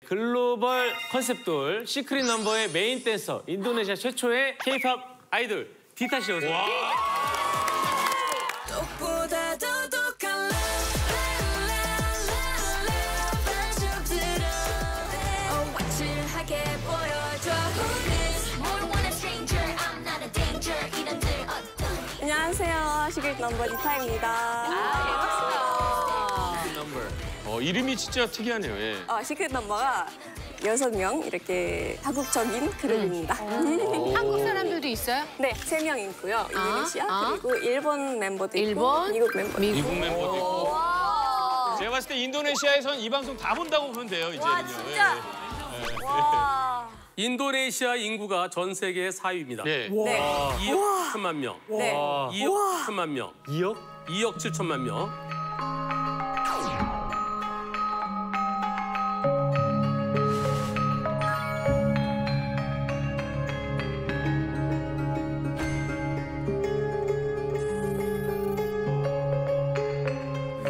글로벌 컨셉돌 시크릿 넘버의 메인 댄서, 인도네시아 최초의 K-팝 아이돌 디타 씨 어서. 안녕하세요. 시크릿 넘버 디타입니다. 이름이 진짜 특이하네요. 예. 시크릿 넘버가 6명 이렇게 다국적인 그룹입니다. 한국 사람들도 있어요? 네, 3명 있고요. 인도네시아 그리고 일본 멤버도 있고 미국 멤버도 있고. 미국 멤버도 있고. 제가 봤을 때 인도네시아에선 이 방송 다 본다고 보면 돼요, 이제는요. 와, 진짜. 와. 인도네시아 인구가 전 세계 4위입니다. 네. 2억 7천만 명. 네. 2억 7천만 명. 2억? 2억 7천만 명.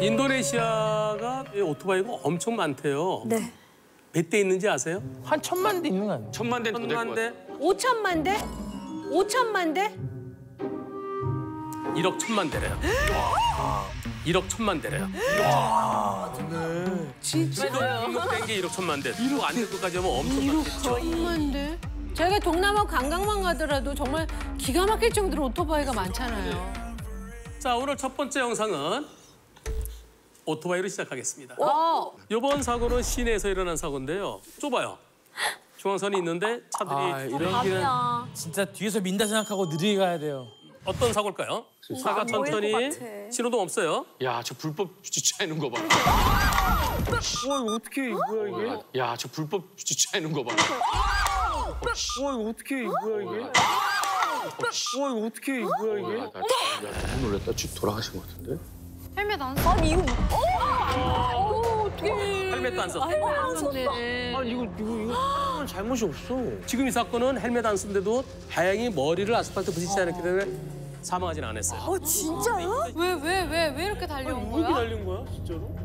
인도네시아가 오토바이가 엄청 많대요. 네. 몇 대 있는지 아세요? 한 1000만 대 있는 거 아니에요? 1000만 대는 더 될 것 같아요. 5천만 대? 5천만 대? 1억 1000만 대래요. 1억 1000만 대래요. 진짜요? 등록된 게 1억 1000만 대. 1억 안 될 것까지 하면 엄청 많겠죠. 1억만 대? 저희가 동남아 관광만 가더라도 정말 기가 막힐 정도로 오토바이가 많잖아요. 자, 오늘 첫 번째 영상은 오토바이로 시작하겠습니다. 이번 사고는 시내에서 일어난 사고인데요. 좁아요. 중앙선이 있는데 차들이 이런 길은 진짜 뒤에서 민다 생각하고 느리게 가야 돼요. 어떤 사고일까요? 차가 천천히 신호등 없어요. 야, 저 불법 주차해놓은 거 봐. 이거 어떻게 뭐야 이게? 야, 저 불법 주차해놓은 거 봐. 이거 어떻게 뭐야 이게? 이거 어떻게 뭐야 이게? 나 너무 놀랐다. 집 돌아가신 것 같은데? 헬멧 안 써? 아니, 이거. 어떡해. 헬멧도 안 썼어. 아니 이거 잘못이 없어. 지금 이 사건은 헬멧 안 쓴데도 다행히 머리를 아스팔트 부딪히지 않았기 때문에 사망하진 않았어요. 진짜요? 왜 이렇게 달려온 왜 이렇게 거야? 날린 거야 진짜로?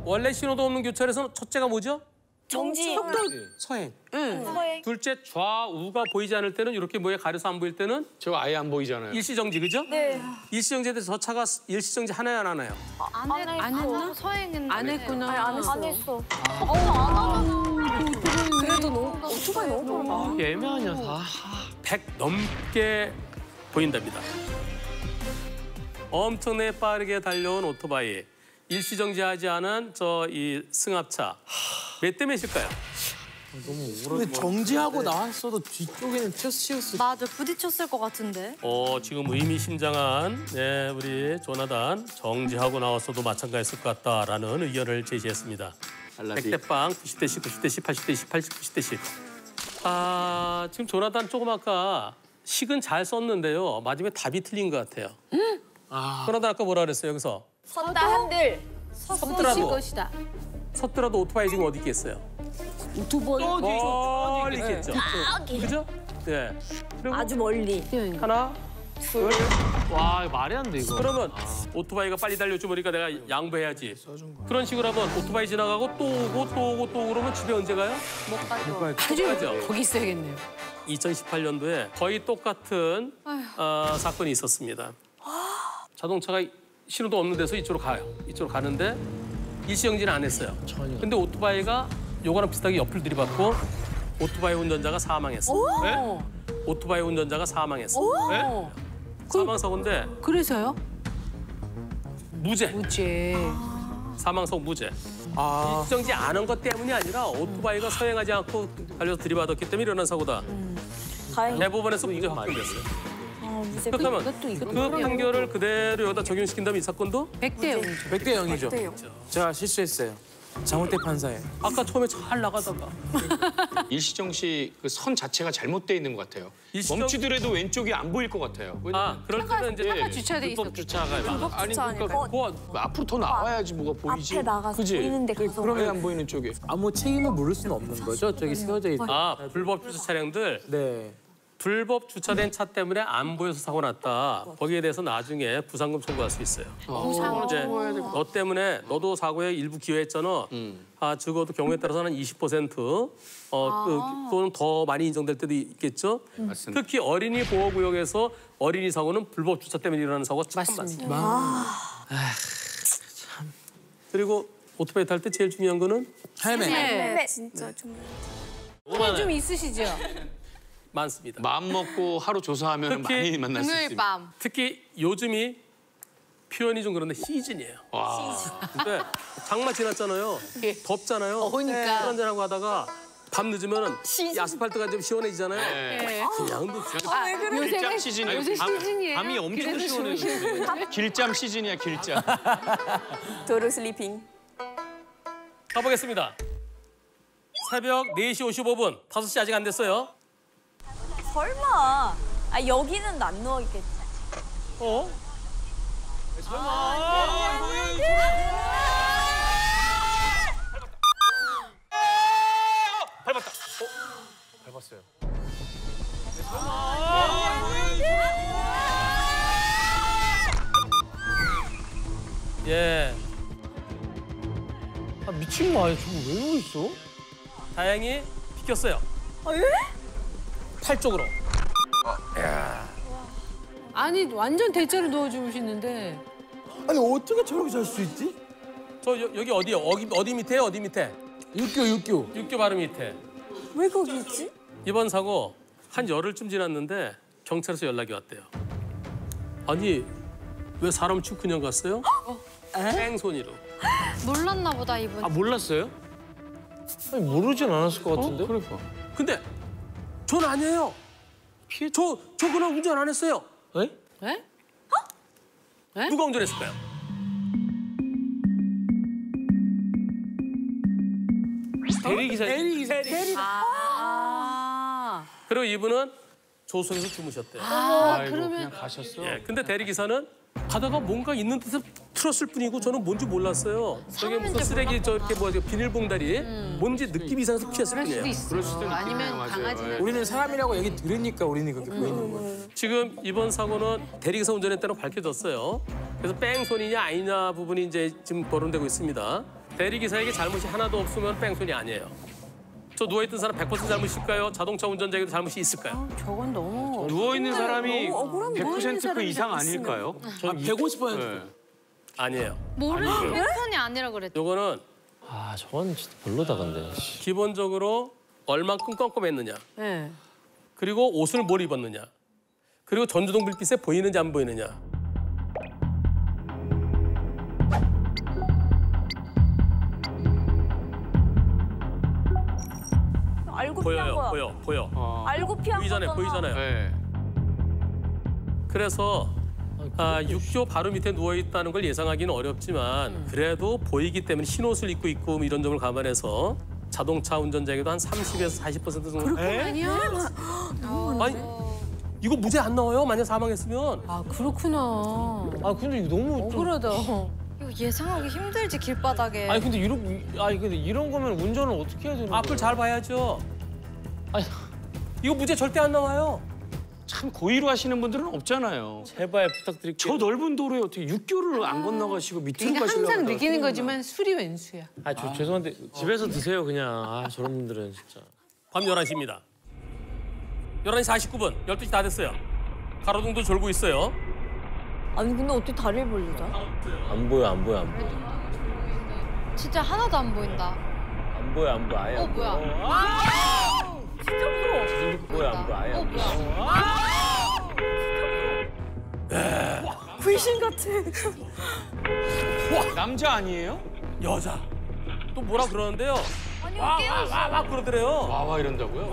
원래 신호도 없는 교차로에서는 첫째가 뭐죠? 정지. 서행. 서행. 둘째 좌우가 보이지 않을 때는 이렇게 뭐에 가려서 안 보일 때는 저거 아예 안 보이잖아요. 일시정지, 그죠? 네. 일시정지에 대해서 저 차가 일시정지 하나요, 안 하나요? 안 했나? 서행은 안 했구나. 안 했어. 그래도 너무 오토바이 너무 빠르다. 이게 애매하냐 다. 100 넘게 보인답니다. 엄청나게 빠르게 달려온 오토바이. 일시정지하지 않은 저 이 승합차. 몇 대 몇일까요? 근데 정지하고 나왔어도 뒤쪽에는 치였어. 맞아, 부딪혔을 것 같은데. 지금 의미심장한 우리 조나단 정지하고 나왔어도 마찬가지였을 것 같다라는 의견을 제시했습니다. 100대 빵, 90대씩, 90대씩, 80대씩, 80, 90대씩. 지금 조나단 조금 아까 식은 잘 썼는데요. 마지막에 답이 틀린 것 같아요. 조나단 아까 뭐라 그랬어요, 여기서? 섰다 한들. 섰더라도. 것이다. 섰더라도 오토바이 지금 어디 있겠어요? 오토바이 멀리 있겠죠. 그죠? 네. 그리고 아주 멀리. 하나, 둘. 와 이거 말이 안 돼 이거. 그러면 오토바이가 빨리 달려주니까 내가 양보해야지. 그런 식으로 하면 오토바이 지나가고 또 오고 또 오고 또 그러면 집에 언제 가요? 못 가죠. 거기 있어야겠네요. 2018년도에 거의 똑같은 사건이 있었습니다. 자동차가 신호도 없는 데서 이쪽으로 가요. 이쪽으로 가는데 일시정지는 안 했어요. 근데 오토바이가 요거랑 비슷하게 옆을 들이받고 오토바이 운전자가 사망했어요. 네? 오토바이 운전자가 사망했어요. 네? 사망사고인데 그래서요? 무죄. 사망사고 무죄. 일시정지 안 한 것 때문이 아니라 오토바이가 서행하지 않고 달려서 들이받았기 때문에 일어난 사고다. 다행히. 대법원에서 무죄 확정됐어요. 무죄. 그렇다면 그 판결을 그대로 여기다 적용시킨다면 이 사건도 100대 0이죠. 100대 0이죠. 100대 0. 제가 실수했어요. 장울대 판사에. 아까 처음에 잘 나가다가 일시정시 그 선 자체가 잘못돼 있는 것 같아요. 일시정- 멈추더라도 왼쪽이 안 보일 것 같아요. 그럴 때는 이제 차가 주차돼 불법 있었겠죠. 주차가 많아. 아니 주차 그러니까 아닐까요? 앞으로 더 나와야지 뭐가 보이지. 앞에 나가서 그지? 보이는 데 가서. 그러면 안 보이는 쪽에. 아무 책임을 물을 수는 없는 거죠. 저기 세워져 있는. 불법 주차 차량들 네. 불법 주차된 차 때문에 안 보여서 사고 났다. 거기에 대해서 나중에 부상금 청구할 수 있어요. 이제 너 때문에 너도 사고에 일부 기여했잖아. 적어도 경우에 따라서는 20% 또는 더 많이 인정될 때도 있겠죠. 맞습니다. 특히 어린이 보호구역에서 어린이 사고는 불법 주차 때문에 일어나는 사고가 참 많습니다. 그리고 오토바이 탈 때 제일 중요한 거는 헬멧. 진짜 좀. 헬멧 좀 있으시죠? 많습니다. 마음 먹고 하루 조사하면 특히 많이 만날 수 금요일 있습니다. 밤. 특히 요즘이 표현이 좀 그런데 시즌이에요. 와. 근데 장마 지났잖아요. 덥잖아요. 더우니까. 술 한잔하고 하다가 밤 늦으면 이 아스팔트가 좀 시원해지잖아요. 네. 그냥 뭐 요새가 시즌이에요. 요새 시즌이에요. 밤이 엄청 그래서 시원해요. 길잠 시즌이야, 길잠. 도로 슬리핑. 가보겠습니다. 새벽 4시 55분, 5시 아직 안 됐어요. 설마. 아 여기는 안 누워있겠지. 어? 밟았다. 밟았어요. 예. 아, 미친 거 아니야? 저거 왜 누워 있어? 다행히 비켰어요. 팔 쪽으로. 아니 완전 대자로 누워 주무시는데. 아니 어떻게 저렇게 잘 수 있지? 여기 어디요? 어디 밑에요? 어디 밑에? 육교. 육교 바로 밑에. 왜 거기 있지? 이번 사고 한 열흘쯤 지났는데 경찰에서 연락이 왔대요. 아니 왜 사람 쭉 그냥 갔어요? 뺑소니로. 놀랐나 보다 이분. 아, 몰랐어요? 아니 모르진 않았을 것 같은데? 그러니까. 근데 전 아니에요. 저 그날 운전 안 했어요. 에? 에? 누가 운전했을까요? 대리기사. 아. 그리고 이분은 조수석에서 주무셨대요. 아이고, 그러면- 그냥 가셨어. 예, 근데 대리기사는 가다가 뭔가 있는 듯해서 틀었을 뿐이고 저는 뭔지 몰랐어요. 저게 무슨 쓰레기 저렇게 비닐봉다리 뭔지 느낌이 이상해서 피했을 그럴 수도 뿐이에요. 있어. 그럴 수도 있겠네요. 아니면 맞아요. 강아지는 예. 우리는 사람이라고 얘기 들으니까 우리는 그렇게 보이는 거야. 지금 이번 사고는 대리기사 운전했다는 밝혀졌어요. 그래서 뺑소니냐 아니냐 부분이 이제 지금 거론되고 있습니다. 대리기사에게 잘못이 하나도 없으면 뺑소니 아니에요. 저 누워있던 사람 100% 잘못일까요? 자동차 운전자에게도 잘못이 있을까요? 저건 너무 누워있는 사람이 너무 억울한 100% 그 이상 아닐까요? 전 150%. 네. 아니에요. 모르는 편이 아니라 그랬죠. 요거는 아 저건 진짜 별로다 근데. 기본적으로 얼만큼 껌껌했느냐. 네. 그리고 옷을 뭘 입었느냐. 그리고 전조등 불빛에 보이는지 안 보이느냐. 알고 피한 거야. 보여. 알고 피한 거잖아. 보이잖아요. 네. 그래서 육교 바로 밑에 누워 있다는 걸 예상하기는 어렵지만 그래도 보이기 때문에 흰 옷을 입고 있고 이런 점을 감안해서 자동차 운전자에게도 한 30에서 40% 정도. 아니야? 아니 이거 무죄 안 나와요? 만약 사망했으면. 아 그렇구나. 아 근데 이거 너무 좀. 억울하다. 이거 예상하기 힘들지 길바닥에. 아니 근데 이런 거면 운전을 어떻게 해야 되는 거야? 앞을 잘 봐야죠. 아니 이거 무죄 절대 안 나와요. 참 고의로 하시는 분들은 없잖아요. 제발 부탁드릴게요. 저 넓은 도로에 어떻게 육교를 안 건너가시고 밑으로 그러니까 가시려고 항상 하다가 느끼는 큰일 거지만 술이 웬수야. 아 죄송한데 집에서 드세요 그냥. 아 저런 분들은 진짜. 밤 11시입니다. 11시 49분, 12시 다 됐어요. 가로등도 졸고 있어요. 아니 근데 어떻게 다리를 벌리자? 안 보여. 진짜 하나도 안 보인다. 안 보여 아예. 안 뭐야? 보여. 진짜 무서워. 보여 안 보여 아예. 안 보여. 귀신 같아. 났어요. 남자 아니에요? 여자. 또 뭐라 그러는데요? 아니 와 깨웠어. 그러더래요. 와와 이런다고요?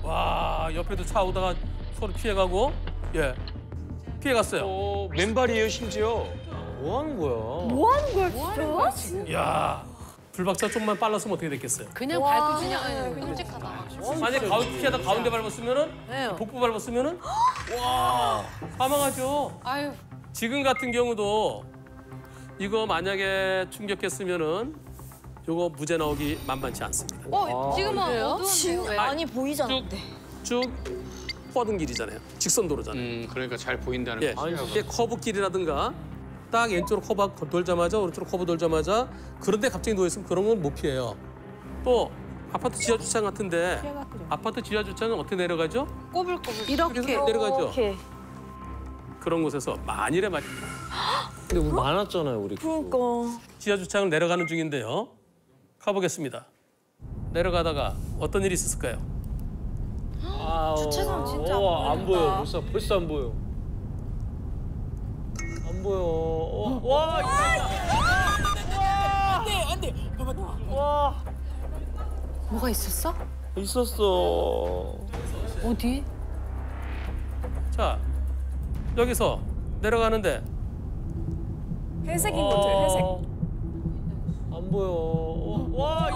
와 옆에도 차 오다가 서로 피해가고 예 피해갔어요. 맨발이에요 심지어. 뭐 하는 거야? 뭐 하는 거야 진짜? 야 불박자 좀만 빨랐으면 어떻게 됐겠어요? 그냥 밟고 지나가는 거. 끔찍하다. 만약에 피하다 가운데 밟았으면은 네. 복부 밟았으면은 와 사망하죠. 아유. 지금 같은 경우도 이거 만약에 충격했으면은 요거 무죄 나오기 만만치 않습니다. 지금은 어두운데요? 왜? 많이 보이잖아. 쭉 뻗은 길이잖아요. 직선 도로잖아요. 그러니까 잘 보인다는 예, 거죠. 이게 커브 길이라든가 딱 왼쪽으로 커브 돌자마자 오른쪽으로 커브 돌자마자 그런데 갑자기 놓여있으면 그런 건 못 피해요. 또 아파트 지하 주차장 같은데 아파트 지하 주차장은 어떻게 내려가죠? 꼬불꼬불. 이렇게 내려가죠. 이렇게. 그런 곳에서 만일에 말입니다. 근데 우리 많았잖아요, 우리. 그러니까. 지하 주차장을 내려가는 중인데요. 가보겠습니다. 내려가다가 어떤 일이 있었을까요? 주차장 진짜 안 보여. 벌써 안 보여. 안 보여. 와, 뭐가 있었어? 있었어. 어디? 자, 여기서 내려가는데 회색인 거죠, 회색. 안 보여. 와,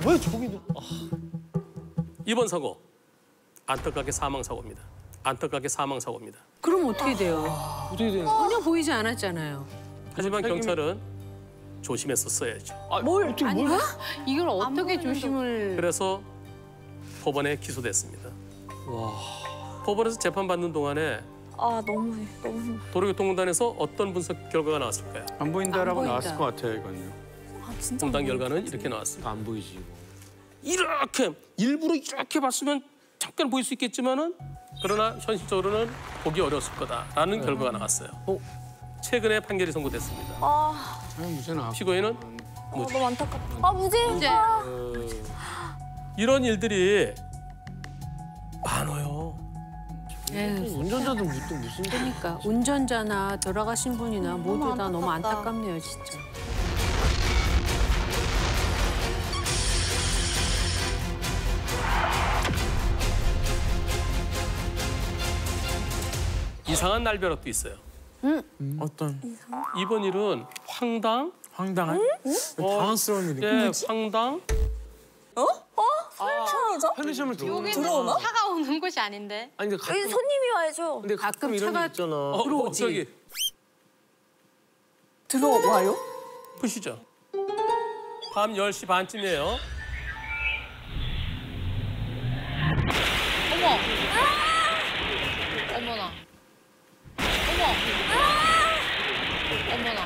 왜 저기도? 이번 사고 안타깝게 사망 사고입니다. 안타깝게 사망 사고입니다. 그럼 어떻게 돼요? 어떻게 돼? 전혀 보이지 않았잖아요. 하지만 경찰은 조심했었어야죠. 이걸 어떻게 조심을... 그래서 법원에 기소됐습니다. 법원에서 재판받는 동안에 아, 너무. 도로교통공단에서 어떤 분석 결과가 나왔을까요? 안 보인다라고 안 보인다. 나왔을 것 같아요, 이건요. 아, 진짜. 공단 결과는 이렇게 나왔습니다. 안 보이지. 이렇게 일부러 이렇게 봤으면 잠깐 보일 수 있겠지만은 그러나 현실적으로는 보기 어려웠을 거다라는 결과가 나왔어요. 최근에 판결이 선고됐습니다. 아, 무죄 나. 피고인은 무죄. 너무 안타깝다. 아, 무죄. 이런 일들이 많아요. 운전자도 무슨 그러니까 운전자나 돌아가신 분이나 모두 다 너무 안타깝네요, 진짜. 이상한 날벼락도 있어요. 어떤 이번 일은 황당, 황당한? 당황스러운 일이. 네, 황당, 편의점? 편의점을 들어오나? 차가 오는 곳이 아닌데. 아니 근데 여기 손님이 와야죠. 근데 가끔 이런 차가 일 있잖아. 들어오지. 저기 들어와요? 보시죠. 밤 10시 반쯤이에요. 어머. 어머나. 어머. 어머나.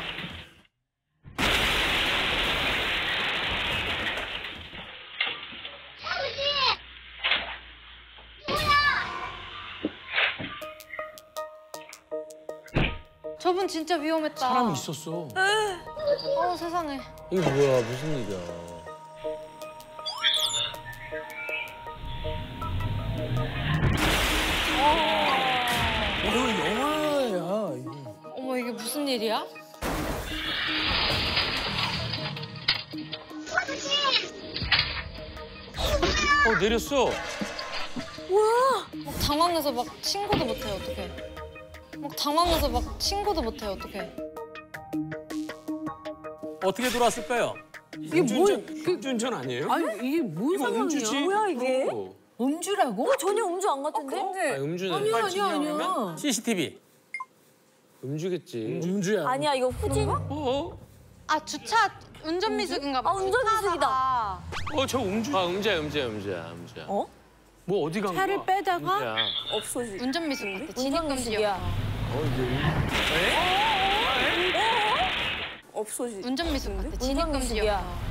저분 진짜 위험했다. 사람이 있었어. 세상에. 이게 뭐야? 무슨 일이야? 이거 영화야. 이거. 어머, 이게 무슨 일이야? 내렸어. 막 당황해서 막 신고도 못해, 어떡해. 막 당황해서 막 신고도 못해, 어떡해. 어떻게 들어왔을까요? 이게 뭘... 운전 아니에요? 아니, 이게 뭔 상황이야? 음주지. 뭐야, 이게? 음주라고? 전혀 음주 안 같은데? 음주네. 아니야. CCTV. 음주겠지. 음주야. 아니야, 이거 후진? 아, 주차 운전 미숙인가 봐. 아, 운전 미숙이다. 저 음주. 음주야. 어? 뭐 어디 간 거야? 차를 빼다가 음주야. 없어지. 운전 미숙 같아. 운전 진입금지야. 미숙이야. 없어지. 운전 미숙 같아. 운전 진입금지야. 미숙이야.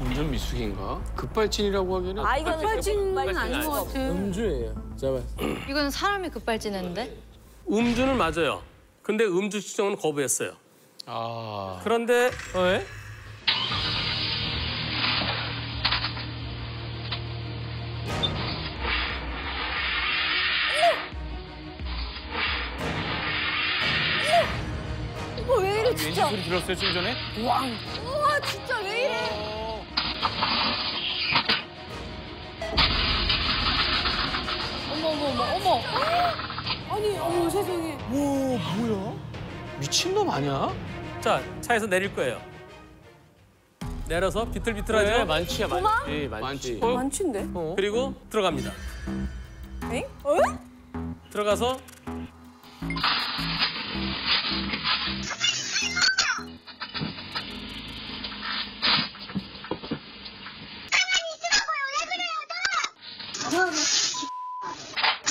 운전 미숙인가? 급발진이라고 하기에는. 아, 이거는 급발진은 아닌 것 같아. 음주예요. 잡아. 이건 사람이 급발진했는데? 음주는 맞아요. 근데 음주 추정은 거부했어요. 아. 그런데 왜 이래, 진짜. 소리 들었어요, 좀 전에? 우와, 진짜 왜 이래. 어머. 아니, 어머 세상에. 와 뭐야? 미친놈 아니야? 자, 차에서 내릴 거예요. 내려서 비틀비틀하죠? 그래, 많지야, 많지. 많지. 많친데? 그리고 들어갑니다. 엥? 들어가서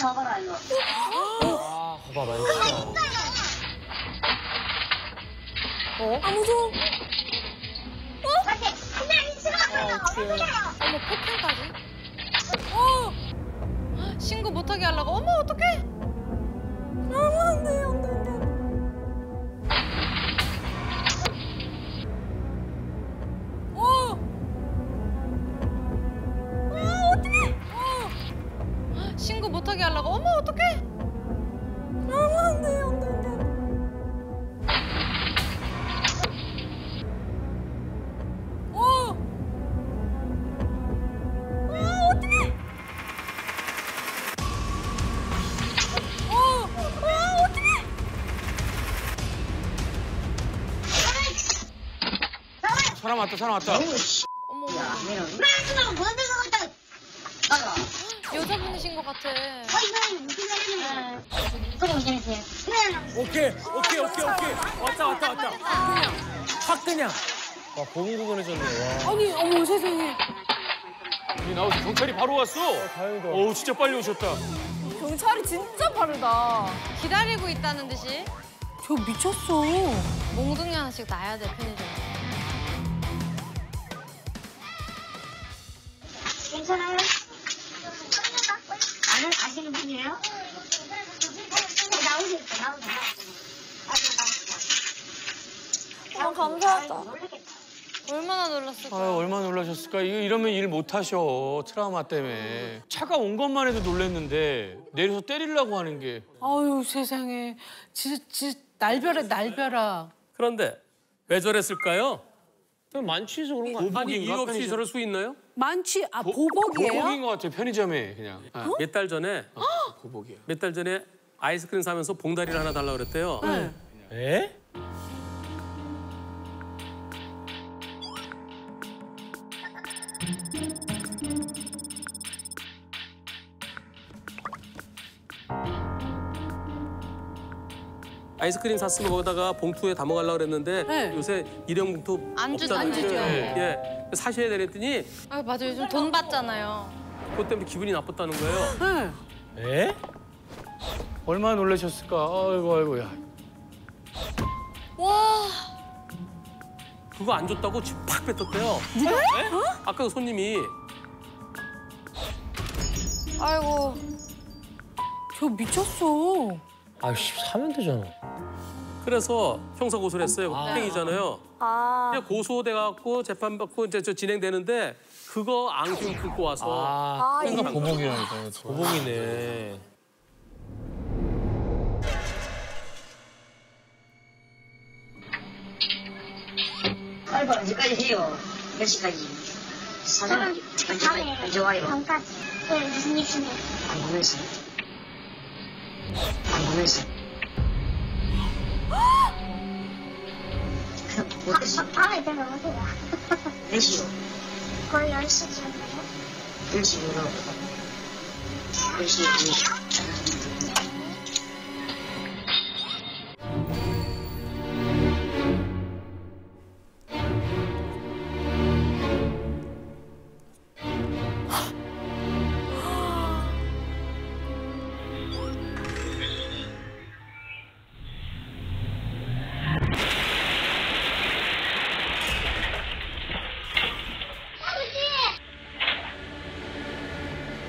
봐봐, 많지. 아 무서워. 어머 폭행까지? 신고 못하게 하려고? 어머 어떡해? 안돼 안돼 안돼. 신고 못하게 하려고? 어머 어떡해? 안돼 안돼 안돼. 사람 왔다, 사람 왔다. 어머 여자분이신 것 같아. 오케이. 왔다. 확 그냥. 와, 고군고군해졌네. 와. 아니 어머 세상에. 여기 나오서 경찰이 바로 왔어. 다행이다. 오, 진짜 빨리 오셨다. 경찰이 진짜 빠르다. 기다리고 있다는 듯이 저 미쳤어. 몽둥이 하나씩 놔야 돼 편의점. 괜찮아요? 나는 아시는 분이에요? 나오세요. 감사하다. 얼마나 놀랐을까? 아유, 얼마나 놀라셨을까? 이러면 일 못 하셔. 트라우마 때문에. 차가 온 것만 해도 놀랬는데 내려서 때리려고 하는 게. 아유 세상에. 진짜 날벼락. 그런데 왜 저랬을까요? 그냥 많지해서 그런 거 아니야? 아니 이유 없이 저럴 수 있나요? 많지. 보복이에요? 보복인 것 같아, 편의점에 그냥. 몇 달 전에 보복이야. 몇 달 전에 아이스크림 사면서 봉다리를 하나 달라고 그랬대요. 에? 아이스크림 샀으면 거기다가 봉투에 담아가려고 그랬는데 네. 요새 일회용 봉투 안 주죠, 없잖아요. 안 주죠. 예. 사셔야 되랬더니 아 맞아 요즘 돈 받잖아요. 그것 때문에 기분이 나빴다는 거예요. 네. 에? 얼마나 놀라셨을까? 아이고, 야. 와 그거 안 줬다고 집 팍 뱉었대요. 누가? 아까 그 손님이. 아이고 저 미쳤어. 아씨, 사면 되잖아. 그래서 형사 고소를 했어요. 폭행이잖아요. 그냥 고소돼갖고 재판받고 이제 저 진행되는데 그거 앙심 품고 와서 그러니까 보복이라니까. 보복이네. 아이고, 언제까지 해요? 몇 시까지? 사장은 언제까지 와요? 밤까지. 왜 무슨 일 있으면? 안 보냈어. 안 보냈어. 그럼 못했어. 밤에 들어오세요. 몇 시요? 거의 10시쯤이에요. 10시 이후로. 10시 이후.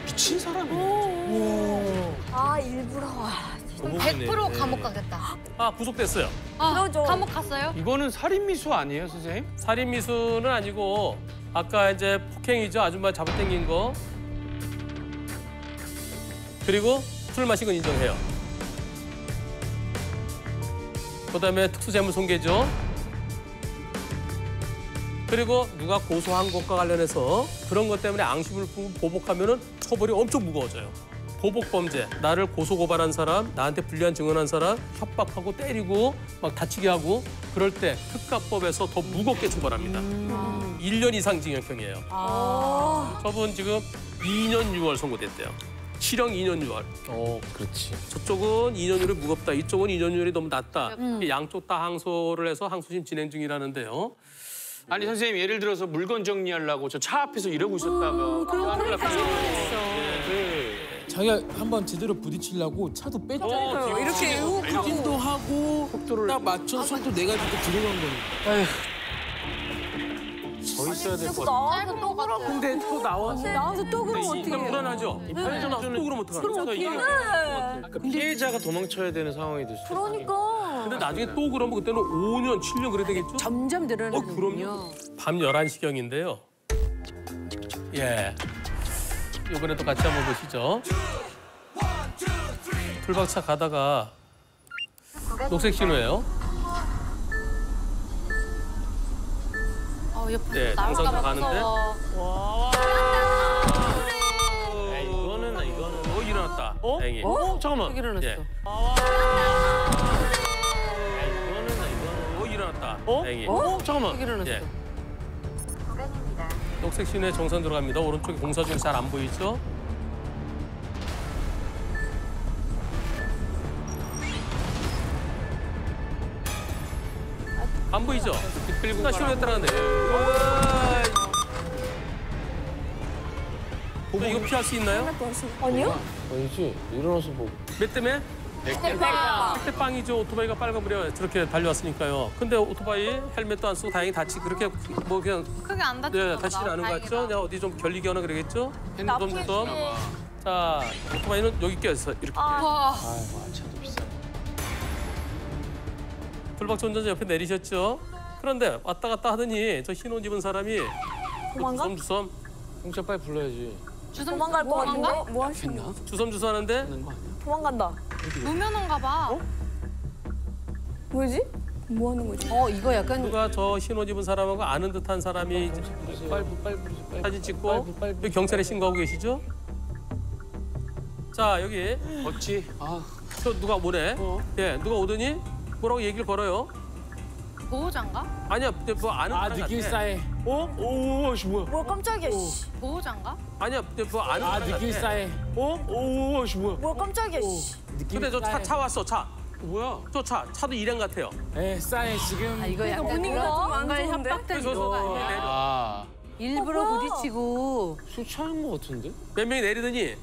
미친 사람이네. 아 일부러 와. 100% 감옥 가겠다. 아 구속됐어요. 그러죠. 감옥 갔어요? 이거는 살인미수 아니에요, 선생님? 살인 미수는 아니고 아까 이제 폭행이죠. 아줌마 잡아당긴 거. 그리고 술 마신 건 인정해요. 그다음에 특수재물 손괴죠. 그리고 누가 고소한 것과 관련해서 그런 것 때문에 앙심을 품고 보복하면은 처벌이 엄청 무거워져요. 보복범죄, 나를 고소고발한 사람, 나한테 불리한 증언한 사람, 협박하고 때리고 막 다치게 하고 그럴 때 특가법에서 더 무겁게 처벌합니다. 1년 이상 징역형이에요. 저분 지금 2년 6월 선고됐대요. 실형 2년 6월. 그렇지. 저쪽은 2년율이 무겁다. 이쪽은 2년율이 너무 낮다. 양쪽 다 항소를 해서 항소심 진행 중이라는데요. 아니 선생님 예를 들어서 물건 정리하려고 저 차 앞에서 이러고 있었다가 큰일 날 뻔했어요. 자기가 한번 제대로 부딪히려고 차도 뺐잖아요. 이렇게 후진도 하고 딱 맞춰 손도 내가지고 들어간 거니까. 더 있어야 될 것 같아. 나와서 또 그러고. 근데 또 나와서 또 그러면 어떻게 이건 해? 불안하죠? 편의점 나와서 또 그러면 어떡하나? 그럼 어떻게 해? 그러니까 피해자가 도망쳐야 되는 상황이 될 수 있어. 그러니까. 근데 나중에 또 그러면 그때는 5년, 7년 그래야 되겠죠? 점점 늘어나는군요. 그럼요. 밤 11시경인데요. 예. 이번에 또 같이 한번 보시죠. 풀박차 가다가 녹색 신호예요. 옆에 네, 나올까 동선도 봐 가는데. 무서워. 이거는 일어났다. 다행히. 잠깐만. 일어났어. 예. 일어났다. 다행히. 잠깐만. 일어났어. 예. 녹색 신호에 정선 들어갑니다. 오른쪽에 공사 중에 잘 안 보이죠? 안 보이죠? 그리고 나 신호에 따라가네. 이거 피할 수 있나요? 아니요? 아니지. 일어나서 뭐. 몇 대매? 100대 빵이죠. 오토바이가 빨간불에 저렇게 달려왔으니까요. 근데 오토바이 헬멧도 안 쓰고 다행히 다치 그렇게 뭐 그냥 크게 안 다쳤나 보다. 다치진 않은 것 같죠? 그냥 어디 좀 결리게 하나 그러겠죠? 핸드폰 좀. 나쁘겠지. 자, 오토바이는 여기 껴있어. 이렇게. 와. 차도 비싸. 불박차 운전자 옆에 내리셨죠? 그런데 왔다 갔다 하더니 저 흰 옷 입은 사람이 도망가? 주섬주섬 경찰 빨리 불러야지. 도망갈 것 같은데? 뭐 하시는 거? 주섬주섬 하는데 도망간다. 무면허인가 봐. 뭐지? 뭐 하는 거지? 이거 약간 누가 저 흰 옷 입은 사람하고 아는 듯한 사람이 이제 빨리 부르세요. 사진 찍고 여기 경찰에 신고하고 계시죠? 자, 여기 어찌? 저 누가 오네? 예, 누가 오더니 뭐라고 얘기를 걸어요? 보호자인가? 아니야, 뭐 아는 사람 느낌 같아. 싸해. 오, 씨 뭐야? 뭐야 깜짝이야. 씨. 보호자인가? 아니야, 뭐 아는 사람 느낌 같아. 싸해. 오, 씨 뭐야? 뭐야 깜짝이야. 씨. 근데 저 차 왔어, 차. 뭐야? 저 차도 일행 같아요. 싸해 지금. 이거 약간 분위기가 좀안 뭔가 좋은데? 협박된 거가 아니라 아, 일부러 부딪히고 술 취한 거 같은데? 몇 명이 내리더니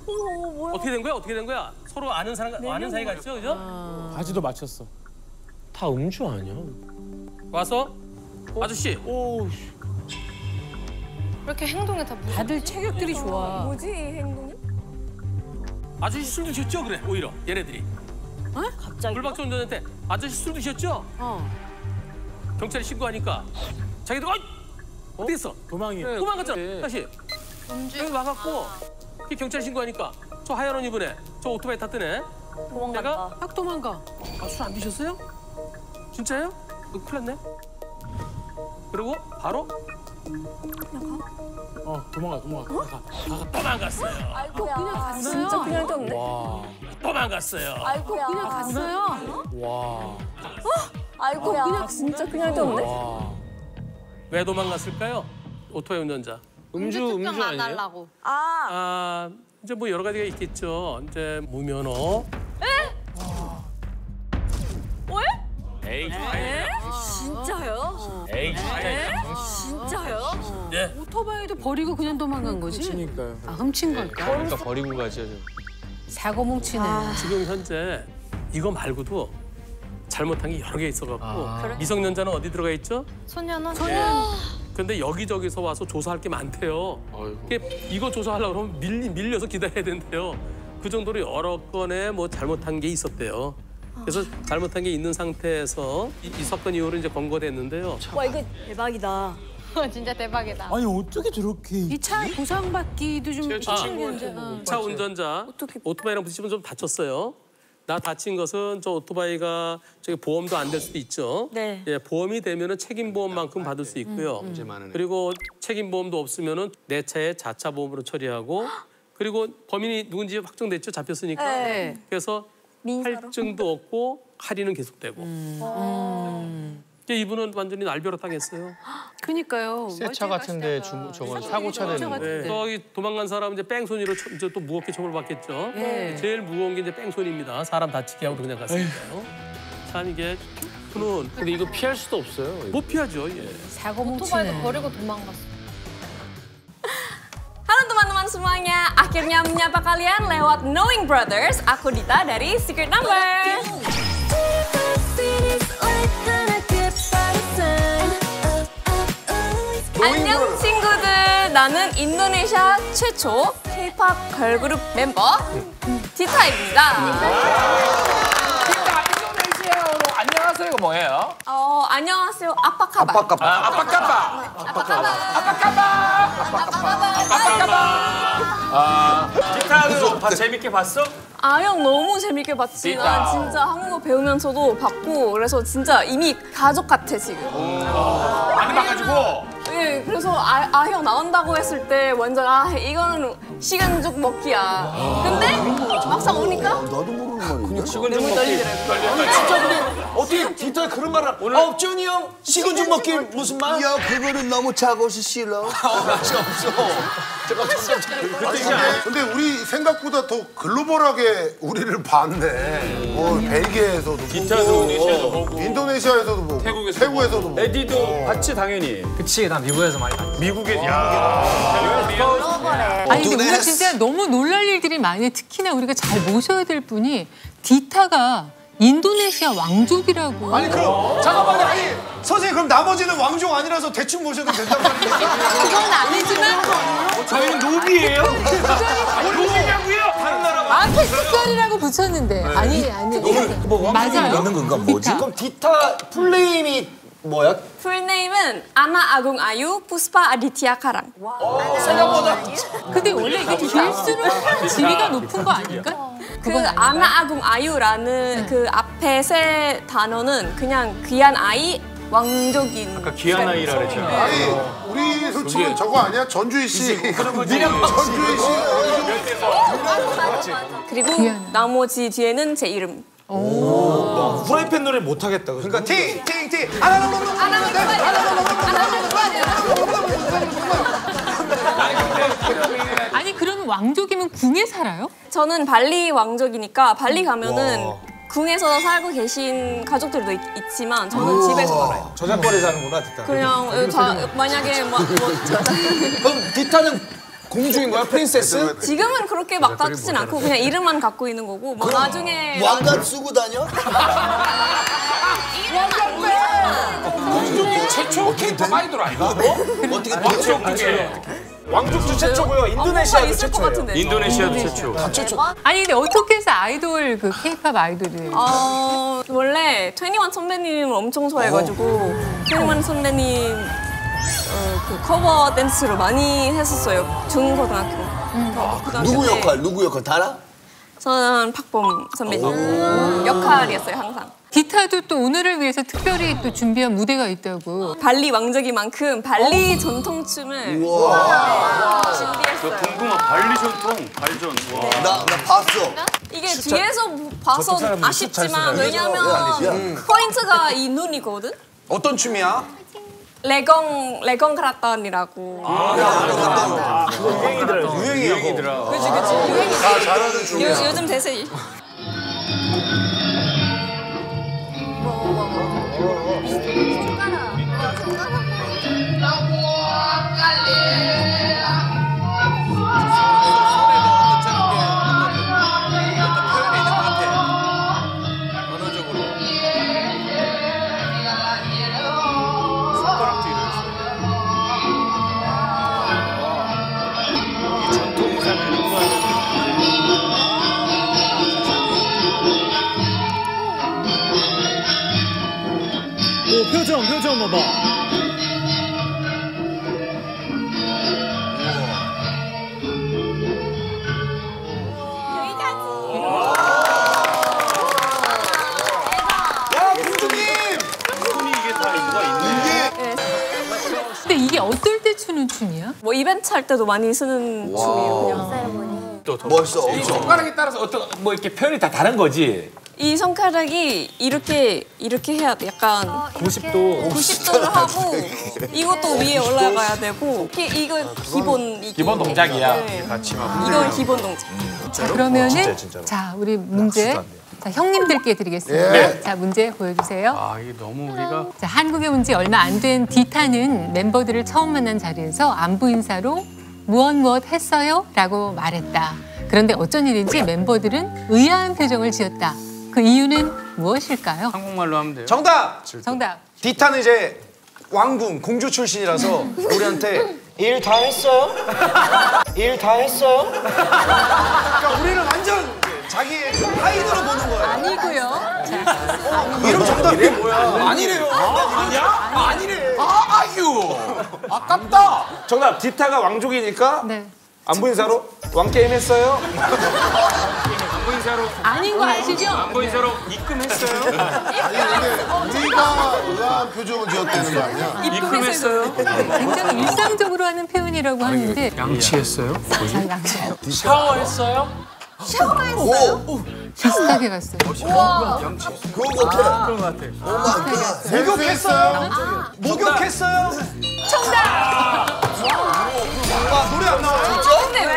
어머 뭐야? 어떻게 된 거야? 어떻게 된 거야? 서로 아는 사람, 아는 사이 같죠, 그죠? 바지도 맞췄어. 다 음주 아니야? 와서 아저씨, 오, 왜 이렇게 행동이 다 무서워? 다들 체격들이 좋아. 뭐지 이 행동이? 아저씨 술 드셨죠? 그래, 오히려 얘네들이. 갑자기? 불박차 운전한테 아저씨 술 드셨죠? 경찰에 신고하니까 자기들 어디 있어? 도망이야. 도망갔잖아. 다시 여기 와갖고 이 경찰에 신고하니까 저 하얀 옷 입은 애, 저 오토바이 탔던 애. 도망간다. 확 도망가. 아, 술 안 드셨어요? 진짜요? 큰일 났네. 그리고 바로 도망가. 도망갔어요. 아이고야. 그냥 갔어요? 진짜 그냥 졌네. 와. 도망갔어요. 아이고야. 그냥 갔어요. 와. 아이고야. 그냥 진짜 그냥 졌네. 와. 왜 도망갔을까요? 오토바이 운전자. 음주 안 아니에요? 달라고. 아, 이제 뭐 여러 가지가 있겠죠. 이제 무면허. 에이, 진짜요? 에이, 진짜요? 예. 오토바이도 버리고 그냥 도망간 거지? 그러니까요. 아, 훔친 걸까? 그러니까 버리고 가죠. 사고 뭉치네. 지금 현재 이거 말고도 잘못한 게 여러 개 있어갖고 미성년자는 어디 들어가 있죠? 소년원? 근데 여기저기서 와서 조사할 게 많대요. 아이고. 이거 조사하려고 그러면 밀려서 기다려야 된대요. 그 정도로 여러 건의 뭐 잘못한 게 있었대요. 그래서 잘못한 게 있는 상태에서 이 사건 이후로 이제 검거됐는데요. 와 이거 대박이다. 진짜 대박이다. 아니 어떻게 저렇게? 이 차 보상받기도 좀 저 힘든데. 차 운전자 오토바이랑 부딪히면 좀 다쳤어요. 나 다친 것은 저 오토바이가 저기 보험도 안 될 수도 있죠. 네. 예, 보험이 되면은 책임보험만큼 받을 수 있고요. 문제 많으네. 그리고 책임보험도 없으면은 내 차에 자차 보험으로 처리하고 그리고 범인이 누군지 확정됐죠. 잡혔으니까. 네. 그래서 민사로. 할증도 없고 할인은 계속되고. 이분은 완전히 날벼락 당했어요. 그러니까요. 새 차 같은데 저건 사고차 되는데. 네. 저기 도망간 사람은 이제 뺑소니로 이제 또 무겁게 처벌받겠죠. 네. 제일 무거운 게 이제 뺑소니입니다. 사람 다치게 하고 그냥 갔으니까요. 참 이게 그는 근데 이거 피할 수도 없어요. 못 피하죠. 예. 사고 오토바이도 뭉치네. 버리고 도망갔어. Halo teman-teman semuanya, akhirnya menyapa kalian lewat Knowing Brothers. Aku Dita dari Secret Number. 안녕 친구들, 나는 인도네시아 최초 K-pop 걸그룹 멤버 디타입니다. 인도네시아어로 안녕하세요 이거 뭐예요? 안녕하세요, 아빠카바. 기타도 재밌게 봤어? 형 너무 재밌게 봤지. 난 진짜 한국어 배우면서도 봤고, 그래서 진짜 이미 가족 같아 지금. 많이 봐가지고. 예, 그래서 형 나온다고 했을 때 완전 이거는 시간 쭉 먹기야. 근데 막상 오니까 나도 모르는 말이야. 너무 떨리더라고. 진짜 근데 어떻게 디테일 그런 말을 오늘 준이 형 식은 죽 먹기 무슨 말? 야, 그거는 너무 작아서 싫어. 맛이 없어. 근데 우리 생각보다 더 글로벌하게 우리를 봤네. 뭐 벨기에에서도 기타도 보고, 인도네시아에도 보고. 인도네시아에서도 보고, 태국에서도 보고. 에디도 봤지 당연히. 그치, 난 미국에서 많이 봤지. 미국에 아니 근데 우리가 진짜 너무 놀랄 일들이 많이 특히나 우리가 잘 모셔야 될 분이 디타가 인도네시아 왕족이라고. 아니 그럼 잠깐만요. 아니 선생님 그럼 나머지는 왕족 아니라서 대충 모셔도 된단 말이에요? 그건 아니지만 저희는 노비예요? 노비냐고요? 다른 나라 앞에 특별이라고 붙였는데 아니 맞아요. 있는 건가 뭐지? 디타. 그럼 디타 풀네임이 뭐야? 풀네임은 아나 아궁 아유 푸스파 아디티아 카랑. 생각보다 근데 원래 이게 길수록 지위가 높은 거 아닌가? 그 아나 아궁 아유라는 그 앞에 세 단어는 그냥 귀한 아이, 왕족인. 아까 귀한 아이라 그랬잖아. 아니, 우리 솔직히 저거 아니야? 전주희 씨. 전주희 씨. 그리고 나머지 뒤에는 제 이름. 프라이팬 노래 못 하겠다. 그러니까 티 아니 그러면 왕족이면 궁에 살아요? 저는 발리 왕족이니까 발리 가면은 궁에서 살고 계신 가족들도 있지만 저는 집에서 살아요. 저작거리 사는구나 디타. 그냥 만약에 그럼 디타는 공주인 거야? 프린세스? 지금은 그렇게 막 다치진 않고 그냥 이름만 갖고 있는 거고 뭐 나중에 왕관 쓰고 다녀? 최초 K-pop 아이돌 아이가? 어떻게 왕족 중에. 왕족도 최초고요. 인도네시아도 있을 것 최초예요. 같은데. 인도네시아도 최초. 아니 근데 어떻게 해서 아이돌 그 K-pop 아이돌이 원래 21 선배님을 엄청 좋아해가지고 21 선배님 그 커버 댄스를 많이 했었어요. 중고등학교. 고등학교 누구 때. 역할? 누구 역할? 다라? 저는 박범 선배님 역할이었어요 항상. 디타도 또 오늘을 위해서 특별히 또 준비한 무대가 있다고. 발리 왕족이만큼 발리 전통춤을 준비했어요. 궁금한 발리 전통 발전. 나 봤어. 이게 뒤에서 봐서 아쉽지만 왜냐면 포인트가 이 눈이거든. 어떤 춤이야? 레건 크라탄이라고. 유행이더라. 그치 유행이지. 다 잘하는 춤이야. 요즘 대세. 표정 봐봐. 근데 이게 어떨 때 추는 춤이야? 뭐 이벤트 할 때도 많이 쓰는 춤이에요. 그냥. 멋있어. 이 손가락에 따라서 어떤 뭐 이렇게 표현이 다 다른 거지. 이 손가락이 이렇게 해야 돼. 약간 90도. 90도를 하고 이것도 위에 올라가야 되고 이거 기본 동작이야. 네. 같이 막. 이건 기본 동작. 자, 그러면은 자, 우리 문제 자, 형님들께 드리겠습니다. 예. 자, 문제 보여주세요. 아 이게 너무 우리가 자, 한국에 온 지 얼마 안 된 디타는 멤버들을 처음 만난 자리에서 안부 인사로 무엇 했어요? 라고 말했다. 그런데 어쩐 일인지 멤버들은 의아한 표정을 지었다. 그 이유는 무엇일까요? 한국말로 하면 돼요. 정답! 정답. 디타는 이제 왕궁, 공주 출신이라서 우리한테 일 다 했어요? 일 다 했어요? 그러니까 우리는 완전 자기의 하인으로 보는 거예요. 아니고요. 자, 이름 정답이 뭐야? 아니래요. 아니야? 아니래. 아유. 아깝다. 정답, 디타가 왕족이니까 네. 안부 인사로 왕게임 했어요? 안부 인사로 아닌 거 아시죠? 안부 인사로 입금했어요. 아니 근데 우리가 의아한 표정을 지었다는 거 아니야? 입금했어요. 굉장히 일상적으로 하는 표현이라고 하는데 양치했어요? 자, 양치요. 샤워했어요? 비슷하게 갔어요. 그런 거 같아. 목욕했어요? 목욕했어요? 정답! 와, 노래 안 나와. 근데 왜?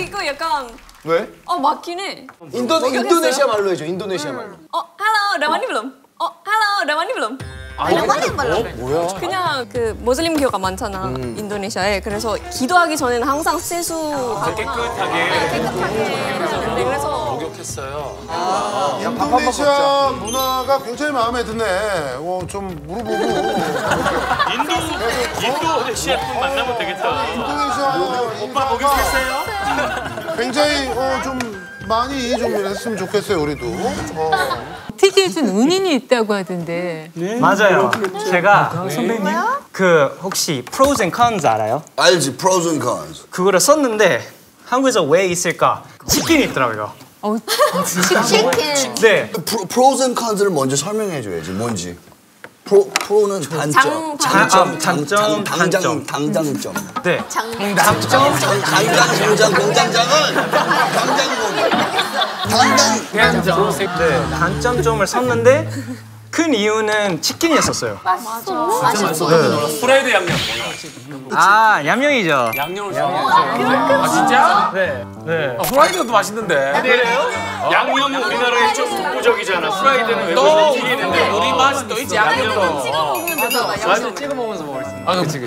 이거 약간 왜? 맞긴 해. 인도네시아 말로 해줘. 인도네시아 말로. Hello, Ramani belum? Hello, Ramani belum? 뭐야? 그냥 그 모슬림 교가 많잖아 인도네시아에. 그래서 기도하기 전에는 항상 세수하거나 깨끗하게 그래서 목욕했어요. 인도네시아 문화가 굉장히 마음에 드네. 좀 물어보고. 인도네시아 분 만나면 되겠다. 인도네시아 오빠 목욕했어요? 굉장히 좀 많이 좀 했으면 좋겠어요 우리도. 튀기해준 은인이 있다고 하던데. 맞아요. 제가 선배님 그 혹시 pros and cons 알아요? 알지, pros and cons. 그거를 썼는데 한국에서 왜 있을까? 치킨이 있더라고요. 치킨. 네. pros and cons를 먼저 설명해줘야지. 뭔지. 프로는 단점, 장점. 당장점. 네. 당장 공장장은 당장이고. 네. 단점점을 썼는데 큰 이유는 치킨이었어요. 맛있어. 프라이드 양념. 아, 얌양이죠. 양념을 아 진짜? 네. 네. 프라이드도 맛있는데. 양념은 우리나라에 좀 독보적이잖아. 프라이드는 또 외국에서 튀기는데. 우리 맛이 또 있지 양념도. 찍어 먹으면 되잖아. 맞아 찍어 먹으면서 먹을 수 있는. 아 그치.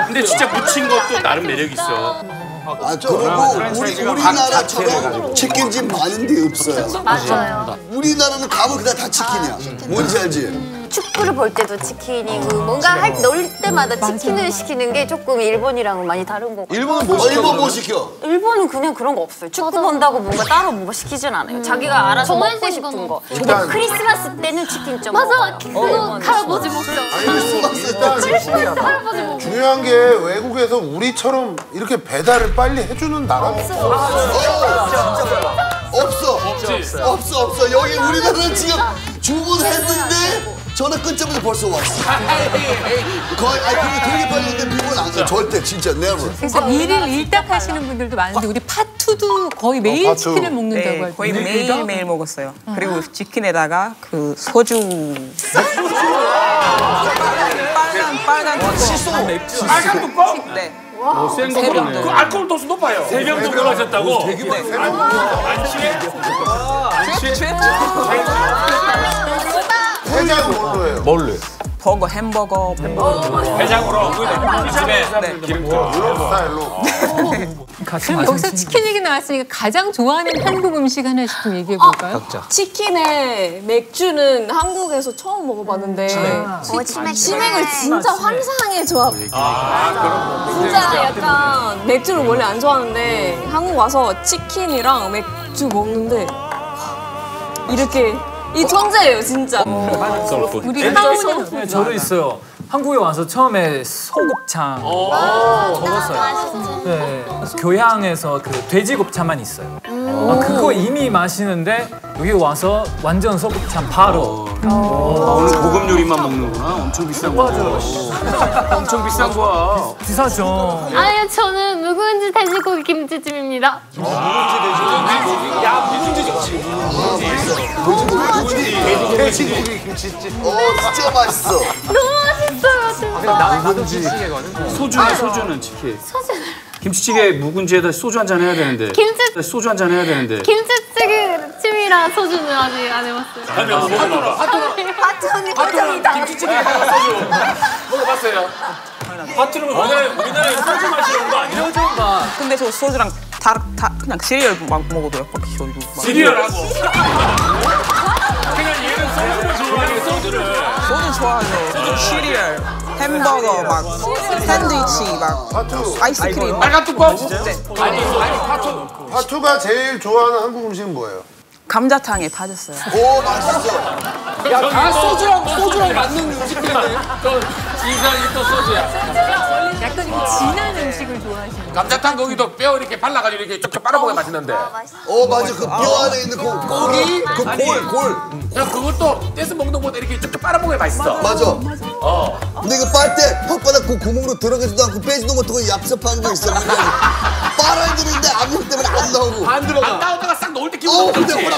근데 진짜 무친 것도 나름 매력 있어. 그리고 우리나라처럼 치킨집 많은 데 없어요. 맞아요. 우리나라는 가면 그냥 다 치킨이야. 뭔지 알지? 축구를 볼 때도 치킨이고 뭔가 놀 때마다 치킨을 시키는 게 조금 일본이랑은 많이 다른 거 같아요. 일본은 뭐 시켜? 일본 뭐 시켜? 일본은 그냥 그런 거 없어요. 축구 본다고 뭔가 따로 뭐가 시키진 않아요. 자기가 알아서 먹고 싶은 거. 일단 크리스마스 때는 치킨 좀 맞아. 그거 할아버지 먹자. 크리스마스 할아버지 먹자. 중요한 게 외국에서 우리처럼 이렇게 배달을 빨리 해주는 나라가 없어. 여기 우리나라는 지금 주문했는데 전화 끊자마자 벌써 왔어. 거의 그게 되게 빨리 오는데 미국은 안 가. 절대 진짜 never. 그래서 일일 일닭 하시는 분들도 많은데 우리 파투도 거의 매일 파투. 치킨을 먹는다고 네, 하던데. 거의 매일 먹었어요. 그리고 치킨에다가 그 소주. 빨간 뚜껑. 빨간 뚜껑? 네. 센 거 그러네. 그 알코올 도수 높아요. 3병 정도 마셨다고? 되게 많아. 안 취해? 안 취해? 해장은 뭘로 해요? 뭘로 해? 버거, 햄버거. 해장으로. 네. 유럽 스타일로. 그럼 여기서 치킨 얘기 나왔으니까 가장 좋아하는 한국 음식 하나씩 좀 얘기해 볼까요? 치킨에 맥주는 한국에서 처음 먹어봤는데 치맥을 진짜 환상의 조합. 진짜 약간 맥주를 원래 안 좋아하는데 한국 와서 치킨이랑 맥주 먹는데 이렇게 이 천재예요 진짜. 우리 하은이 저도 있어요. 한국에 와서 처음에 소곱창 먹었어요. 네, 교양에서 그 돼지곱창만 있어요. 그거 이미 마시는데 여기 와서 완전 소곱창 바로. 오늘 고급 요리만 먹는구나. 엄청 비싼 거. 엄청 비싼 거야. 비싸죠. 아니요, 저는 묵은지 돼지고기 김치찜입니다. 돼지고기 김치찜. 진짜 맛있어. 너무 맛있어요, 진짜. 묵은지. 소주는 치킨. 김치찌개 묵은지에다 소주 한 잔 해야 되는데. 소주 한 잔 해야 되는데. 김치찜이랑 소주는 아직 안 해봤어요. 파트입니다. 김치찌개 소주 먹어봤어요? 파트는 우리나라에 소주 마시는 거 아니야? 근데 저 소주랑 다 그냥 시리얼 막 먹어도요. 소주. 시리얼하고. 그냥 얘는 소주를 좋아해, 소주를. 소주 좋아하죠. 소주 시리얼, 햄버거 막 샌드위치 막 아이스크림. 빨간 뚜껑? 아니 파투가 제일 좋아하는 한국 음식은 뭐예요? 감자탕에 빠졌어요. 오 맛있어. 야, 다 소주랑 맞는 음식들이네. 이상이 또 소주야. 약간 좀 진한 음식을 좋아하시는 감자탕 거기도 뼈 이렇게 발라가지고 이렇게 쭉쭉 빨아먹으면 맛있는데. 맞아. 그 뼈 안에 있는 그 고기, 그 골. 그냥 그것도 떼서 먹는 것보다 이렇게 쭉쭉 빨아먹어야 맛있어. 맞아. 근데 이거 빨 때 혓바닥 그 구멍으로 들어가지도 않고 빼지도 못하고 얍삽한 거 있어. 빨아야 되는데 압력 때문에 안 나오고. 안 나오다가 싹 넣을 때 기분 좋지.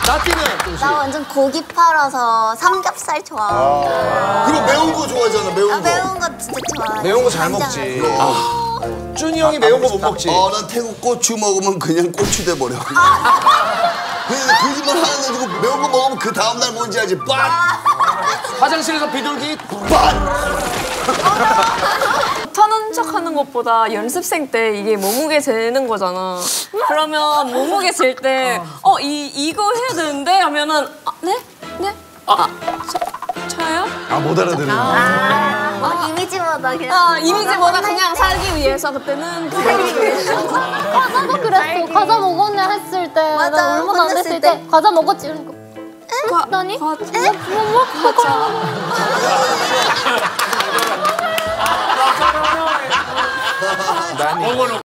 나티는 나 완전 고기 팔아서 삼겹살 좋아하고. 그리고 매운 거 좋아하잖아, 매운 거. 매운 거 진짜 좋아해. 매운 거 잘 먹지. 준이 형이 매운 거 못 먹지. 난 태국 고추 먹으면 그냥 고추 돼버려. 거짓말 하는 거고 매운 거 먹으면 그 다음날 뭔지 알지? 빤! 화장실에서 비둘기. 못하는 척 하는 것보다 연습생 때 이게 몸무게 재는 거잖아. 그러면 몸무게 잴 때 이거 해야 되는데 하면은 네? 저요? 못 알아들어. 이미지보다 그냥. 이미지보다 그냥 살기 위해서 그때는 과자도 그랬어. 과자 먹었네 했을 때. 맞아, 나 얼마나 안 됐을 때. 과자 먹었지. 그러니까. 너니? 과자? 먹어놓고.